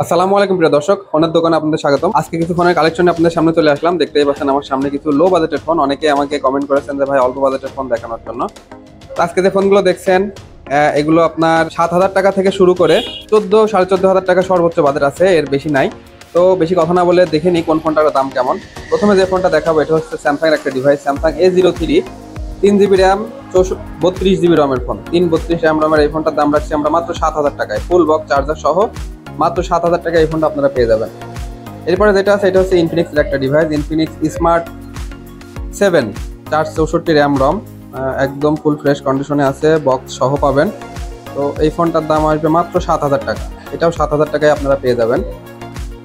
আসসালামু আলাইকুম প্রিয় দর্শক, ফোনের দোকানে আপনাদের স্বাগতম। আজকে কিছু ফোনের কালেকশন আপনাদের সামনে চলে আসলাম। দেখতেই পাচ্ছেন আমার সামনে কিছু লো বাজেটের ফোন। অনেকে আমাকে কমেন্ট করেছেন যে ভাই অল্প বাজেটের ফোন দেখানোর জন্য। তো আজকে যে ফোনগুলো দেখছেন এগুলো আপনার 7,000 টাকা থেকে শুরু করে 14,500 টাকা সর্বোচ্চ বাজেট আছে, এর বেশি নাই। তো বেশি কথা না বলে দেখে নিই কোন ফোনটার দাম কেমন। প্রথমে যে ফোনটা দেখাবো এটা হচ্ছে স্যামসাং এর একটা device, Samsung A03, 3 GB RAM, 32 GB রমের ফোন। 332 র্যাম রমের এই ফোনটার দাম রাখছি আমরা মাত্র 7,000 টাকায়, ফুল বক্স চার্জার সহ মাত্র 7,000 টাকায় এই ফোনটা আপনারা পেয়ে যাবেন। এরপরে যেটা আছে এটা হচ্ছে ইনফিনিক্সের একটা device, Infinix smart 7, 464 RAM ROM, একদম ফুল ফ্রেশ কন্ডিশনে আছে, বক্স সহ পাবেন। তো এই ফোনটার দাম আসবে মাত্র 7,000 টাকা, এটাও 7,000 টাকায় আপনারা পেয়ে যাবেন।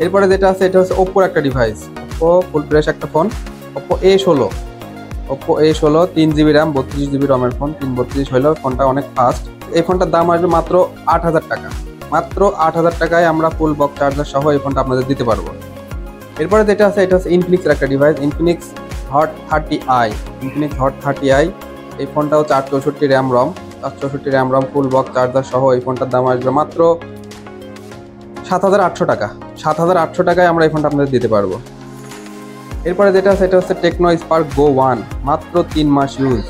এরপরে যেটা আছে এটা হচ্ছে ওপ্পোর একটা ডিভাইস, ওপ্পো ফুল ফ্রেশ একটা phone, Oppo A16, Oppo A16 3 GB RAM, 32 GB রমের ফোন। 332 হলেও ফোনটা অনেক ফাস্ট। এই ফোনটার দাম আসবে মাত্র 8,000 টাকা, মাত্র 8,000 টাকায় আমরা ফুল বক্স চার্জার সহ এই ফোনটা আপনাদের দিতে পারবো। এরপরে যেটা আছে এটা হচ্ছে ইনফিনিক্সের একটা device, Infinix hot 30i, Infinix hot 30i। এই ফোনটাও 464 RAM ROM, 464 RAM ROM, full box charger সহ এই ফোনটার দাম আসবে মাত্র 7,800 টাকা। 7,800 টাকায় আমরা এই ফোনটা আপনাদের দিতে পারবো। এরপরে যেটা আছে এটা হচ্ছে টেকনো স্পার্ক গো 1, মাত্র 3 মাস ইউজ,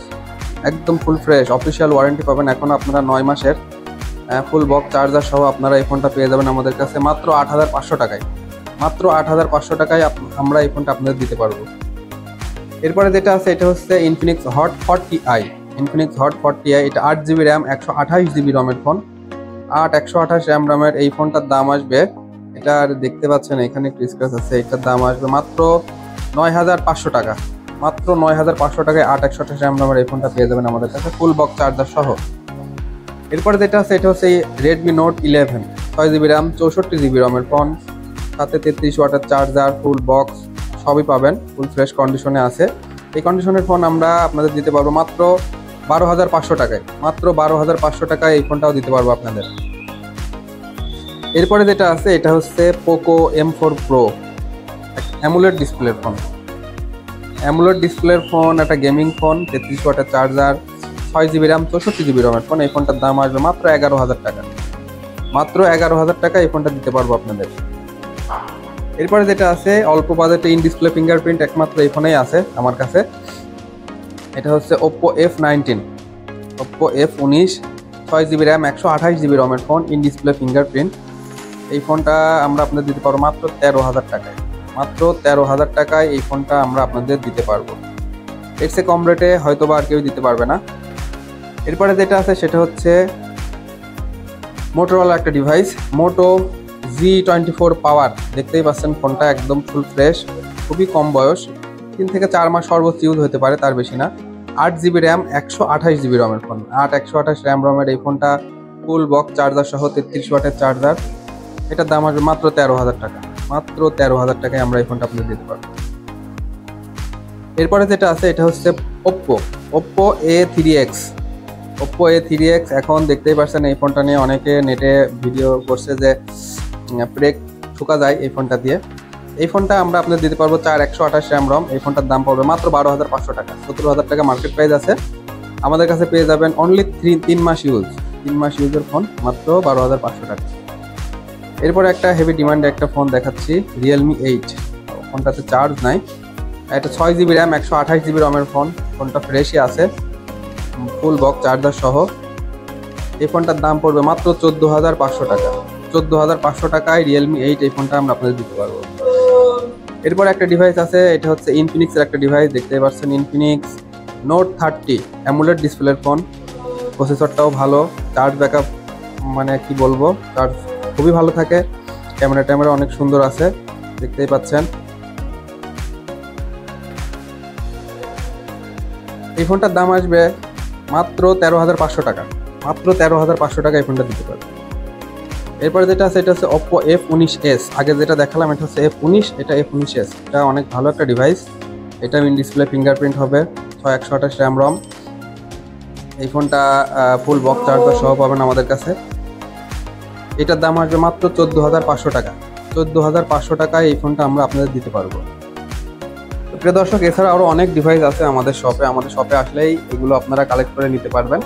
একদম ফুল ফ্রেশ, অফিসিয়াল ওয়ারেন্টি পাবেন এখন আপনারা 9 মাসের, ফুল বক্স চার্জার সহ আপনারা এই ফোনটা পেয়ে যাবেন আমাদের কাছে মাত্র 8,500 টাকায়। মাত্র 8,500 টাকায় আমরা এই ফোনটা আপনাদের দিতে পারবো। এরপরে যেটা আছে এটা হচ্ছে Infinix hot 40i, Infinix hot 40i, এটা 8 GB র্যাম, 128 GB রমের ফোন। 128 র্যাম রমের এই ফোনটার দাম আসবে, এটার দেখতে পাচ্ছেন এখানে একটু স্ক্র্যাচ আছে, এটার দাম আসবে মাত্র 9,500 টাকা। মাত্র 9,500 টাকায় 128 র্যাম রমের এই ফোনটা পেয়ে যাবেন আমাদের কাছে, ফুল বক্স চার্জার সহ। এরপরে যেটা আছে এটা হচ্ছে Redmi note 11, 6 GB RAM, 64 GB রমের ফোন, সাথে 33 ওয়াটের চার্জার, ফুল বক্স সবই পাবেন, ফুল ফ্রেশ কন্ডিশনে আছে। এই কন্ডিশনের ফোন আমরা আপনাদের দিতে পারবো মাত্র 12,500 টাকায়, মাত্র 12,500 টাকায় এই ফোনটাও দিতে পারবো আপনাদের। এরপরে যেটা আছে এটা হচ্ছে পোকো M4 Pro, অ্যামুলেট ডিসপ্লের ফোন, অ্যামুলেট ডিসপ্লের ফোন, একটা গেমিং ফোন, 33 ওয়াটের চার্জার, 6 GB র্যাম, 64 GB রমের ফোন। এই ফোনটার দাম আসবে মাত্র 11,000 টাকা, মাত্র 11,000 টাকা এই ফোনটা দিতে পারবো আপনাদের। এরপরে যেটা আছে অল্প বাজেটে ইন ডিসপ্লে ফিঙ্গারপ্রিন্ট, একমাত্র এই ফোনেই আছে আমার কাছে, এটা হচ্ছে Oppo F19, Oppo F19, 6 GB RAM, 128 GB রমের ফোন, ইন ডিসপ্লে ফিঙ্গারপ্রিন্ট। এই ফোনটা আমরা আপনাদের দিতে পারবো মাত্র 13,000 টাকায়, মাত্র 13,000 টাকায় এই ফোনটা আমরা আপনাদের দিতে পারবো। এর চেয়ে কম রেটে হয়তো বা আর কেউ দিতে পারবে না। এরপরে যেটা আছে সেটা হচ্ছে মোটোরোলা একটা ডিভাইস, মোটো G24 পাওয়ার। দেখতেই পাচ্ছেন ফোনটা একদম ফুল ফ্রেশ, খুবই কম বয়স, 3 থেকে 4 মাস সর্বোচ্চ ইউজ হতে পারে, তার বেশি না। 8 GB র্যাম, 128 GB রমের ফোন, 128 র্যাম রমের এই ফোনটা, ফুল বক্স চার্জার সহ 33 ওয়াটের চার্জার। এটার দাম আসবে মাত্র 13,000 টাকা, মাত্র 13,000 টাকায় আমরা এই ফোনটা আপনাদের দিতে পারবো। এরপরে যেটা আছে এটা হচ্ছে Oppo, Oppo A3X, Oppo A3X। এখন দেখতেই পাচ্ছেন এই ফোনটা নিয়ে অনেকে নেটে ভিডিও করছে যে ব্রেক ঠোকা যায় এই ফোনটা দিয়ে। এই ফোনটা আমরা আপনাদের দিতে পারবো 128 র্যাম রম। এই ফোনটার দাম পড়বে মাত্র 12,500 টাকা, 17,000 টাকা মার্কেট প্রাইস আছে। আমাদের কাছে পেয়ে যাবেন অনলি 3 মাস ইউজ, 3 মাস ইউজের ফোন, মাত্র 12,500 টাকা। এরপরে একটা হেভি ডিমান্ডে একটা ফোন দেখাচ্ছি, রিয়েলমি 8, ফোনটাতে চার্জ নাই, এটা 6 GB র্যাম, 128 GB রমের ফোন, ফোনটা ফ্রেশই আছে, ফুল বক্স চার্জার সহ। এই ফোনটার দাম পড়বে মাত্র 14,500 টাকা, 14,500 টাকায় রিয়েলমি 8 এই ফোনটা আমরা আপনাদের দিতে পারবো। এরপর একটা ডিভাইস আছে, এটা হচ্ছে ইনফিনিক্সের একটা ডিভাইস, দেখতেই পাচ্ছেন ইনফিনিক্স নোট 30, অ্যামুলেট ডিসপ্লের ফোন, প্রসেসরটাও ভালো, চার্জ ব্যাকআপ মানে কি বলবো, চার্জ খুবই ভালো থাকে, ক্যামেরা অনেক সুন্দর আছে, দেখতেই পাচ্ছেন। এই ফোনটার দাম আসবে মাত্র 13,500 টাকা, মাত্র 13,500 টাকা এই ফোনটা দিতে পারবে। এরপরে যেটা আছে এটা হচ্ছে ওপ্পো F19s, আগে যেটা দেখালাম এটা হচ্ছে F19, এটা F19s, এটা অনেক ভালো একটা ডিভাইস, এটা ইন ডিসপ্লে ফিঙ্গারপ্রিন্ট হবে, 128 র্যাম রম। এই ফোনটা ফুল বক্স চার্জার সহ পাবেন আমাদের কাছে। এটার দাম আসবে মাত্র 14,500 টাকা, 14,500 টাকায় এই ফোনটা আমরা আপনাদের দিতে পারবো। প্রিয় দর্শক, এছাড়া আরও অনেক ডিভাইস আছে আমাদের শপে আসলেই এগুলো আপনারা কালেক্ট করে নিতে পারবেন।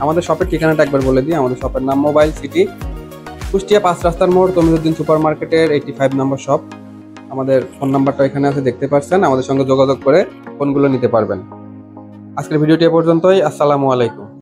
আমাদের শপের ঠিকানাটা একবার বলে দিই, আমাদের শপের নাম মোবাইল সিটি, কুষ্টিয়া 5 রাস্তার মোড় তমিজুদ্দিন সুপার মার্কেটের 85 নম্বর শপ। আমাদের ফোন নাম্বারটা এখানে আছে, দেখতে পাচ্ছেন। আমাদের সঙ্গে যোগাযোগ করে ফোনগুলো নিতে পারবেন। আজকের ভিডিওটি এ পর্যন্তই। আসসালামু আলাইকুম।